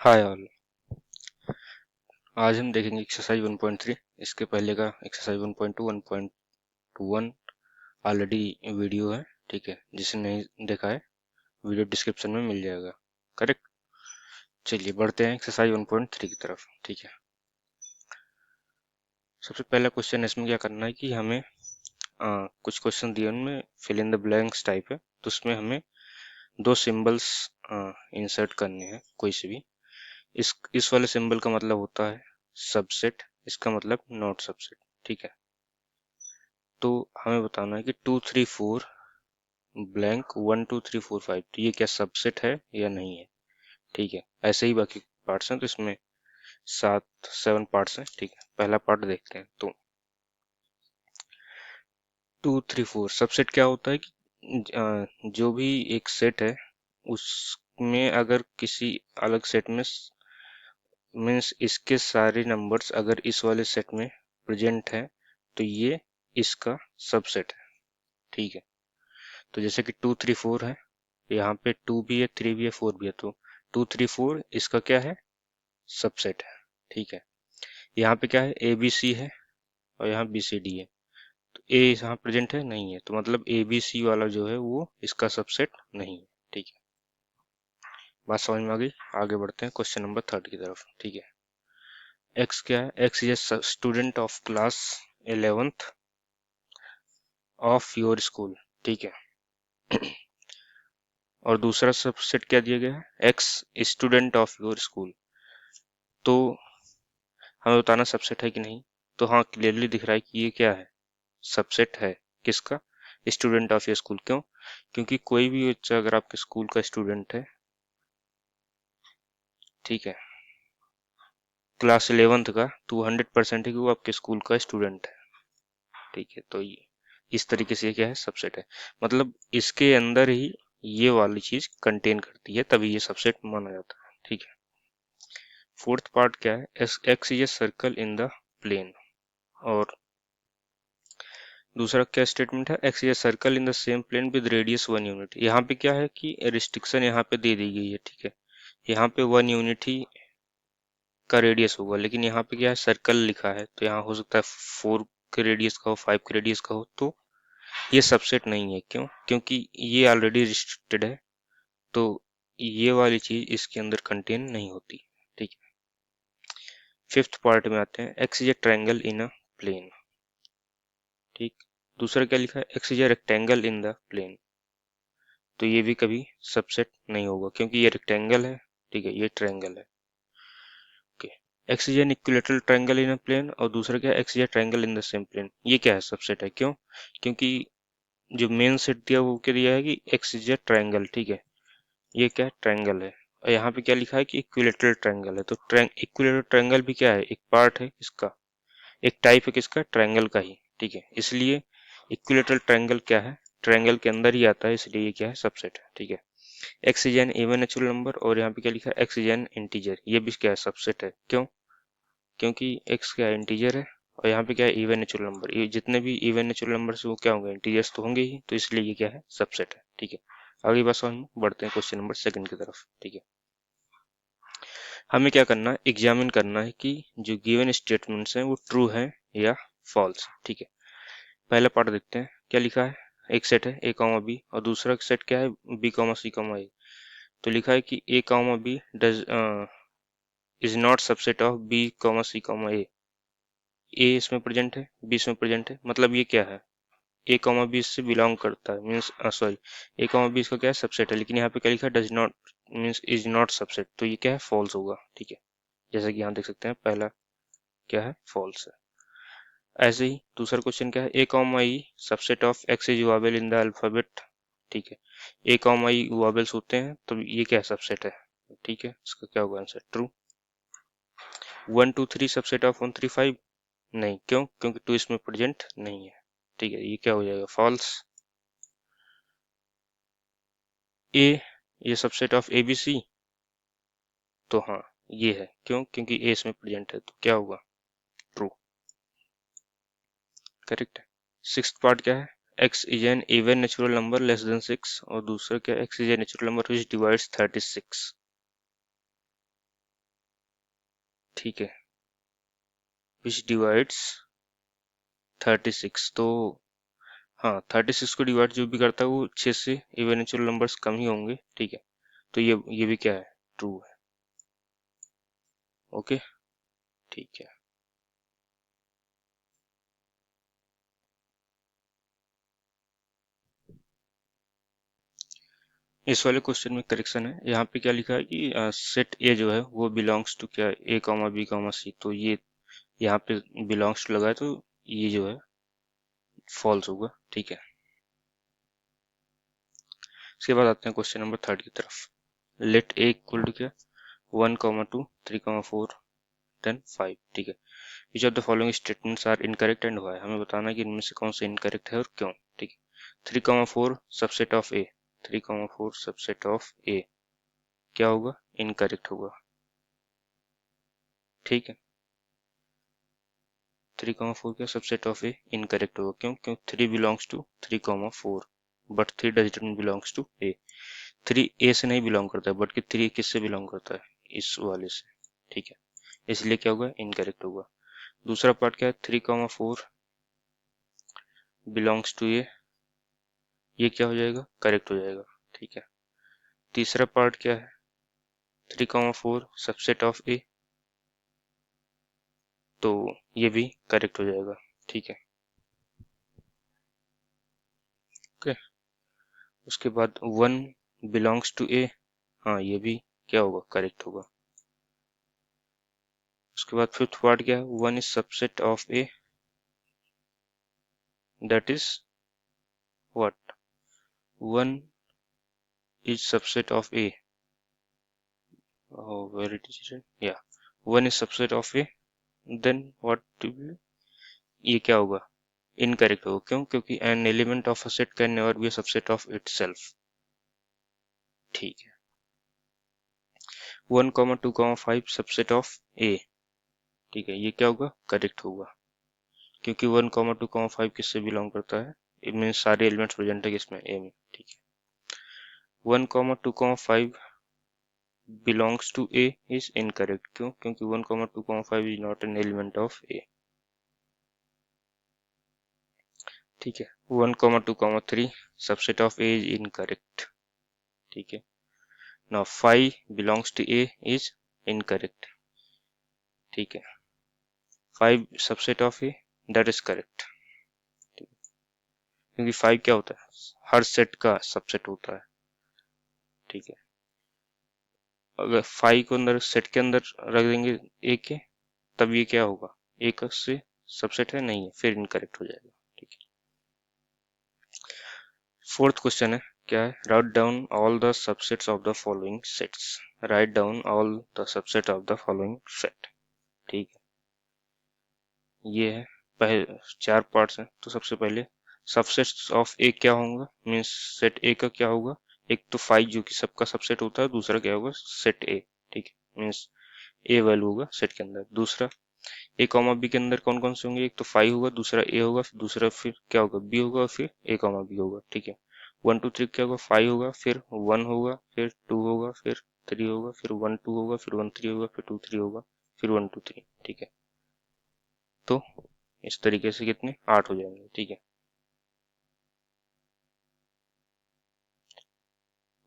Hi all. आज हम देखेंगे एक्सरसाइज 1.3। इसके पहले का एक्सरसाइज 1.2 1.1 ऑलरेडी वीडियो है, ठीक है। जिसे नहीं देखा है वीडियो डिस्क्रिप्शन में मिल जाएगा, करेक्ट। चलिए बढ़ते हैं एक्सरसाइज 1.3 की तरफ, ठीक है। सबसे पहला क्वेश्चन इसमें क्या करना है कि हमें कुछ क्वेश्चन दिए, उनमें fill in the blanks type है, तो उसमें हमें दो सिंबल्स इंसर्ट करने हैं, कोई से भी। इस वाले सिंबल का मतलब होता है सबसेट, इसका मतलब नॉट सबसेट, ठीक है। तो हमें बताना है कि 2 3 4 ब्लैंक 1 2 3 4 5, तो ये क्या सबसेट है या नहीं है, ठीक है। ऐसे ही बाकी पार्ट्स हैं, तो इसमें 7 पार्ट्स हैं, ठीक है। पहला पार्ट देखते हैं। तो 2 3 4 सबसेट क्या होता है कि जो भी एक सेट है उसमें अगर किसी अलग सेट में, मीन्स इसके सारे नंबर्स अगर इस वाले सेट में प्रेजेंट है तो ये इसका सबसेट है, ठीक है। तो जैसे कि 2 3 4 है, यहाँ पे 2 भी है, 3 भी है, 4 भी है, तो 2 3 4 इसका क्या है, सबसेट है, ठीक है। यहाँ पे क्या है, ए बी सी है और यहाँ बी सी डी है, तो ए यहाँ प्रेजेंट है, नहीं है, तो मतलब ए बी सी वाला जो है वो इसका सबसेट नहीं है, ठीक है। बात समझ में आ गई। आगे बढ़ते हैं क्वेश्चन नंबर 3 की तरफ, ठीक है। एक्स क्या है, X is a student of class 11th of your school, ठीक है। और दूसरा सबसेट क्या दिया गया है, x student of your school, तो हमें बताना सबसेट है कि नहीं। तो हाँ, क्लियरली दिख रहा है कि ये क्या है, सबसेट है। किसका, स्टूडेंट ऑफ योर स्कूल। क्यों, क्योंकि कोई भी बच्चा अगर आपके स्कूल का स्टूडेंट है, ठीक है, क्लास 11th का, तो 100% है कि वो आपके स्कूल का स्टूडेंट है, ठीक है। तो ये इस तरीके से ये क्या है, सबसेट है। मतलब इसके अंदर ही ये वाली चीज कंटेन करती है, तभी ये सबसेट माना जाता है, ठीक है। फोर्थ पार्ट क्या है, X is a circle in the plane. और दूसरा क्या स्टेटमेंट है, X is a circle in the same plane with radius 1 unit. यहाँ पे क्या है कि रिस्ट्रिक्शन यहाँ पे दे दी गई है, ठीक है। यहाँ पे 1 यूनिट ही का रेडियस होगा, लेकिन यहाँ पे क्या है, सर्कल लिखा है, तो यहाँ हो सकता है 4 के रेडियस का हो, 5 के रेडियस का हो, तो ये सबसेट नहीं है। क्यों, क्योंकि ये ऑलरेडी रिस्ट्रिक्टेड है, तो ये वाली चीज इसके अंदर कंटेन नहीं होती, ठीक है। फिफ्थ पार्ट में आते हैं, X is a triangle in a plane, ठीक। दूसरा क्या लिखा है, X is a rectangle in the plane, तो ये भी कभी सबसेट नहीं होगा, क्योंकि ये रेक्टेंगल है, ठीक है, ये ट्रायंगल है, okay. X is an equilateral triangle in a plane, और दूसरा क्या है, X is a triangle in the same plane, ये क्या है, सबसेट है। क्यों, क्योंकि जो मेन सेट दिया वो क्या दिया है कि एक्स इज ए ट्रायंगल, ठीक है, ये क्या है, ट्रायंगल है। और यहाँ पे क्या लिखा है कि इक्विलेटरल ट्रायंगल है, तो इक्विलेटरल ट्रायंगल भी क्या है, एक पार्ट है इसका, एक टाइप है किसका, ट्रायंगल का ही, ठीक है। इसलिए इक्विलेटरल ट्रायंगल क्या है, ट्रायंगल के अंदर ही आता है, इसलिए ये क्या है, सबसेट है, ठीक है। X is N even natural number, और यहाँ पे क्या लिखा है, एक्स इज एन इंटीजर, ये भी क्या है, सबसेट है। क्यों, क्योंकि एक्स क्या है, इंटीजर है, और यहाँ पे क्या है, इवन नेचुरल नंबर, ये जितने भी इवन नेचुरल नंबर वो क्या होंगे, इंटीजर्स तो होंगे ही, तो इसलिए ये क्या है, सबसेट है, ठीक है। अगली बात समझ में, बढ़ते हैं क्वेश्चन नंबर 2 की तरफ, ठीक है। हमें क्या करना है, एग्जामिन करना है कि जो गिवन स्टेटमेंट्स हैं वो ट्रू है या फॉल्स, ठीक है। पहला पार्ट देखते हैं, क्या लिखा है, एक सेट है ए कॉमा बी, और दूसरा सेट क्या है, B comma C comma A. तो लिखा है कि A comma B does is not subset of B comma C comma A. A इसमें प्रेजेंट है, बी इसमें प्रेजेंट है, मतलब ये क्या है, ए कॉमा बी इससे बिलोंग करता है, मीन्स सॉरी, ए कॉमा बी इसका क्या है, सबसेट है, लेकिन यहाँ पे क्या लिखा है, does not, means is not subset, तो ये क्या है, फॉल्स होगा, ठीक है। जैसा कि यहाँ देख सकते हैं, पहला क्या है, फॉल्स है। ऐसे ही दूसरा क्वेश्चन क्या है, A comma E subset of X is vowel in the alphabet, ठीक है। ए कॉमा ई वोवेल्स होते हैं, तो ये क्या है, सबसेट है, ठीक है। इसका क्या होगा आंसर, ट्रू। 1 2 3 सबसेट ऑफ 1 3 5, नहीं। क्यों, क्योंकि 2 इसमें प्रेजेंट नहीं है, ठीक है, ये क्या हो जाएगा, फॉल्स। ए ये subset of A B C, तो हाँ ये है। क्यों, क्योंकि ए इसमें प्रेजेंट है, तो क्या होगा, ट्रू, करेक्ट है। सिक्स्थ पार्ट क्या है, X is N even natural number less than 6, और दूसरा क्या है, X is a natural number which divides 36, ठीक है, विच डिवाइड्स 36। तो हाँ, 36 को डिवाइड जो भी करता है वो 6 से इवन नेचुरल नंबर्स कम ही होंगे। ठीक है, तो ये भी क्या है, ट्रू है। ओके, ठीक है। इस वाले क्वेश्चन में करेक्शन है। यहाँ पे क्या लिखा है कि सेट ए जो है वो बिलोंग्स टू क्या, ए कॉमा बी कॉमा सी। तो ये यहाँ पे बिलोंग्स टू लगा है, तो ये जो है फॉल्स होगा। ठीक है, इसके बाद आते हैं क्वेश्चन नंबर 3 की तरफ। लेट ए इक्वल टू क्या, 1,2 3,4 देन 5। ठीक है, which of the following statements are incorrect and why. हमें बताना है कि इनमें से कौन सा इनकरेक्ट है और क्यों। ठीक है, 3,4 subset of A, 3,4 subset of A क्या होगा, इनकरेक्ट होगा। ठीक है, 3,4 क्या सबसेट ऑफ ए इनकरेक्ट होगा, क्यों, क्यों 3 belongs to 3,4 but 3 doesn't belongs to A. 3 A से नहीं बिलोंग करता है, बट कि 3 किससे बिलोंग करता है, इस वाले से। ठीक है, इसलिए क्या होगा, इनकरेक्ट होगा। दूसरा पार्ट क्या है, 3,4 बिलोंग्स टू ए, ये क्या हो जाएगा, करेक्ट हो जाएगा। ठीक है, तीसरा पार्ट क्या है, 3,4 सबसेट ऑफ ए, तो ये भी करेक्ट हो जाएगा। ठीक है, ओके। उसके बाद 1 बिलोंग्स टू ए, हाँ ये भी क्या होगा, करेक्ट होगा। उसके बाद फिफ्थ पार्ट क्या है, 1 is subset of A, that is what, 1 is subset of A, where it is, या 1 is subset of A, then what, ये क्या होगा, इनकरेक्ट होगा। क्यों, क्योंकि an element of a set can never be a subset of itself. ठीक है, 1,2,5 subset of ए, ठीक है, ये क्या होगा, करेक्ट होगा। क्योंकि 1,2,5 किससे बिलोंग करता है, इनमें सारे एलिमेंट्स प्रेजेंट है किसमें, ए में। ठीक है, 1,2,5 belongs to A is incorrect। क्यों, क्योंकि 1,2,5 is not an element of A। ठीक है, 1,2,3 subset of A is incorrect। ठीक है, now 5 belongs to A is incorrect। ठीक है, 5 subset of A, that is correct। ठीक है, क्योंकि 5 क्या होता है, हर सेट का सबसेट होता है। ठीक है, अगर 5 को अंदर सेट के अंदर रख देंगे ए के, तब ये क्या होगा, एक से सबसेट है, नहीं है, फिर इनकरेक्ट हो जाएगा। ठीक है, फोर्थ क्वेश्चन है, क्या है, write down all the subsets of the following sets. Write down all the subset of the following set. ठीक है, ये है, पहले 4 पार्ट्स हैं। तो सबसे पहले सबसेट्स ऑफ ए क्या होगा, मीन्स सेट ए का क्या होगा, एक तो 5 जो कि सबका सबसेट होता है, दूसरा क्या होगा, सेट ए। ठीक है, मीन्स ए वैल्यू होगा सेट के अंदर। दूसरा ए कॉमा बी के अंदर कौन कौन से होंगे, एक तो 5 होगा, दूसरा ए होगा, फिर दूसरा फिर क्या होगा, बी होगा, फिर ए कॉमा बी होगा। ठीक है, 1 2 3 क्या होगा, 5 होगा, फिर 1 होगा, फिर 2 होगा, फिर 3 होगा, फिर 1 2 होगा, फिर 1 3 होगा, फिर 2 3 होगा, फिर 1 2 3। ठीक है, तो इस तरीके से कितने, 8 हो जाएंगे। ठीक है,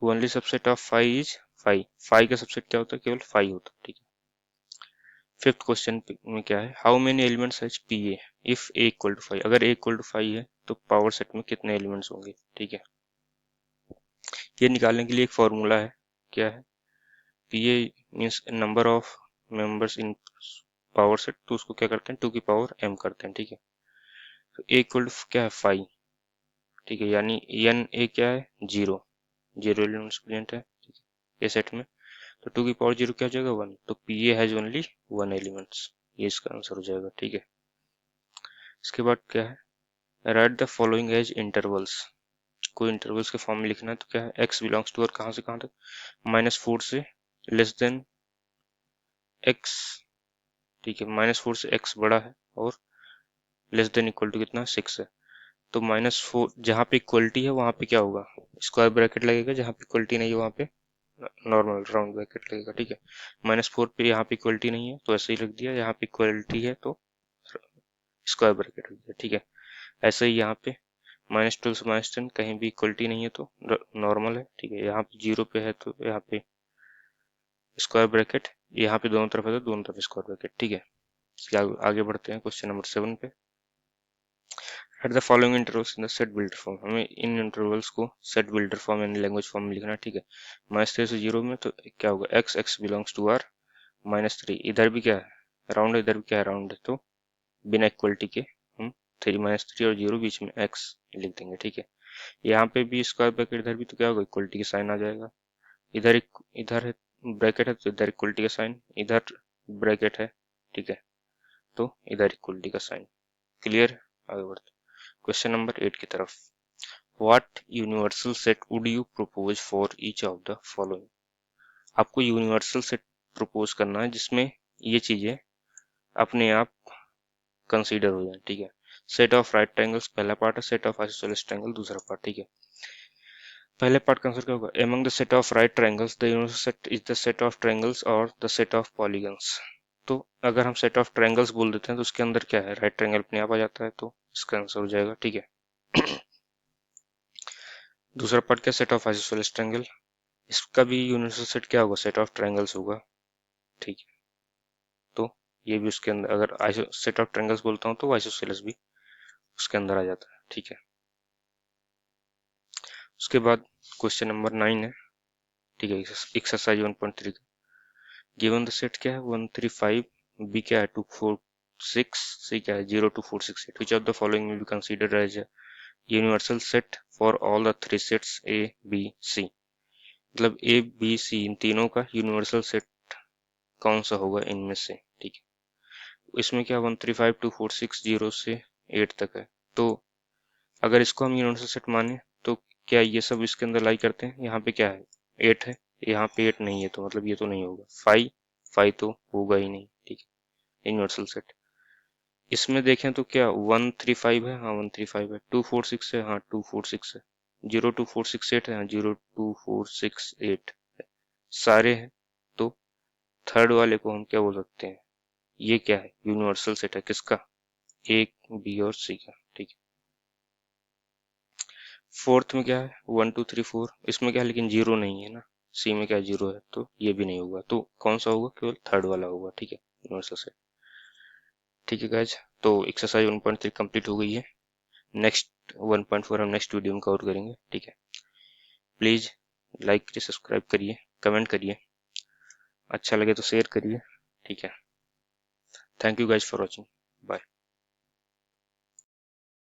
ओनली सबसेट ऑफ 5 इज 5। 5 का सबसेट क्या होता है, केवल 5 होता है। ठीक है, फिफ्थ क्वेश्चन में क्या है, how many elements has P A if A equal to 5। अगर ए इक्वल टू 5 है तो पावर सेट में कितने एलिमेंट्स होंगे। ठीक है, ये निकालने के लिए एक फॉर्मूला है, क्या है, P A means number of members in power set, तो उसको क्या करते हैं, 2 की पावर m करते हैं। ठीक है, तो ए इक्वल टू क्या है, 5। ठीक है, यानी एन ए क्या है, 0, 0 एलिमेंट्स प्रेजेंट है। ठीक है, ए सेट में, तो 2 की पावर 0 क्या हो जाएगा, 1। तो P A has only 1 elements, ये इसका आंसर हो जाएगा। ठीक है, इसके बाद क्या है, write the following as intervals. कोई इंटरवल्स के फॉर्म में लिखना है, तो क्या है, x बिलोंग्स टू, और कहाँ से कहाँ तक, -4 से लेस देन x। ठीक है, -4 से x बड़ा है, और लेस देन इक्वल टू कितना, 6 है। तो -4 जहाँ पे इक्वलिटी है वहां पे क्या होगा, स्क्वायर ब्रैकेट लगेगा, जहाँ पे इक्वलिटी नहीं है वहां पे नॉर्मल राउंड ब्रैकेट लगेगा, ठीक है। -4 पे यहाँ पे इक्वलिटी नहीं है तो ऐसे ही रख दिया, यहाँ पे इक्वलिटी है तो स्क्वायर ब्रैकेट रख दिया, ठीक है। ऐसे ही यहाँ पे -12 से -10 कहीं भी इक्वलिटी नहीं है तो नॉर्मल है, ठीक है। यहाँ पे 0 पे है तो यहाँ पे स्क्वायर ब्रैकेट, यहाँ पे दोनों तरफ है तो दोनों तरफ स्क्वायर ब्रैकेट, ठीक है। इसके आगे बढ़ते हैं क्वेश्चन नंबर 7 पे। At the following intervals in the set builder form, हमें इन इंटरवल्स को सेट बिल्डर फॉर्म यानी लैंग्वेज फॉर्म में लिखना है, ठीक है। -3 से 0 में तो क्या होगा, x बिलोंग्स टू r -3, इधर भी क्या है राउंड है, इधर भी क्या है राउंड है, तो बिना इक्वलिटी के हम 3 -3 और 0 बीच में x लिख देंगे, ठीक है। यहाँ पे भी स्क्वायर ब्रैकेट, इधर भी तो क्या होगा, इक्वलिटी का साइन आ जाएगा। इधर है ब्रैकेट है तो इधर इक्वलिटी का साइन, इधर ब्रैकेट है, ठीक है, तो इधर इक्वलिटी का साइन। क्लियर, आगे बढ़ते क्वेश्चन नंबर 8 की तरफ। What universal set would you propose for each of the following, आपको यूनिवर्सल सेट प्रपोज करना है जिसमें ये चीजें अपने आप कंसीडर हो जाए, ठीक है। सेट ऑफ राइट ट्रायंगल्स पहला पार्ट है, सेट ऑफ आइसोसेलेस ट्रायंगल दूसरा पार्ट, ठीक है। पहले पार्ट का आंसर क्या होगा, among the set of right triangles the universal set is the set of triangles और द सेट ऑफ पॉलीगन्स। तो अगर हम सेट ऑफ ट्रायंगल्स बोल देते हैं तो उसके अंदर क्या है, राइट ट्रायंगल अपने आप आ जाता है, तो इसका आंसर हो जाएगा, ठीक है। दूसरा पार्ट क्या, सेट ऑफ आइसोसेलेस ट्रायंगल, इसका भी यूनिवर्सल सेट क्या होगा, सेट ऑफ ट्रायंगल्स होगा, ठीक है। तो ये भी उसके अंदर, अगर आइसो सेट ऑफ ट्रायंगल्स बोलता हूँ तो आइसोसेलेस भी उसके अंदर आ जाता है, ठीक है। उसके बाद क्वेश्चन नंबर 9 है, ठीक है, एक्सरसाइज 1.3 का। गिवन द सेट क्या है 135, बी क्या है 246, सी क्या है 02468, which of the following will be considered as a universal set for all the 3 sets A B C, मतलब ए बी सी इन तीनों का यूनिवर्सल सेट कौन सा होगा इनमें से, ठीक है। इसमें क्या 135 246 0 से 8 तक है, तो अगर इसको हम यूनिवर्सल सेट माने तो क्या ये सब इसके अंदर लाई करते हैं, यहाँ पे क्या है 8 है, यहाँ पे 8 नहीं है तो मतलब ये तो नहीं होगा, 5 तो होगा ही नहीं, ठीक है, यूनिवर्सल सेट। इसमें देखें तो क्या 135 है, हाँ 135 है, 246 है, हाँ 246 है, 02468 है, हाँ 02468 है, सारे हैं। तो थर्ड वाले को हम क्या बोल सकते हैं, ये क्या है, यूनिवर्सल सेट है किसका, ए बी और सी का, ठीक है। फोर्थ में क्या है 1 2 3 4, इसमें क्या है लेकिन जीरो नहीं है ना, सी में क्या जीरो है तो ये भी नहीं होगा, तो कौन सा होगा, केवल थर्ड वाला होगा, ठीक है, यूनिवर्सल सेट। ठीक है गाइज, तो एक्सरसाइज 1.3 कंप्लीट हो गई है। नेक्स्ट 1.4 हम नेक्स्ट वीडियो में कवर करेंगे, ठीक है। प्लीज लाइक करिए, सब्सक्राइब करिए, कमेंट करिए, अच्छा लगे तो शेयर करिए, ठीक है। Thank you guys for watching.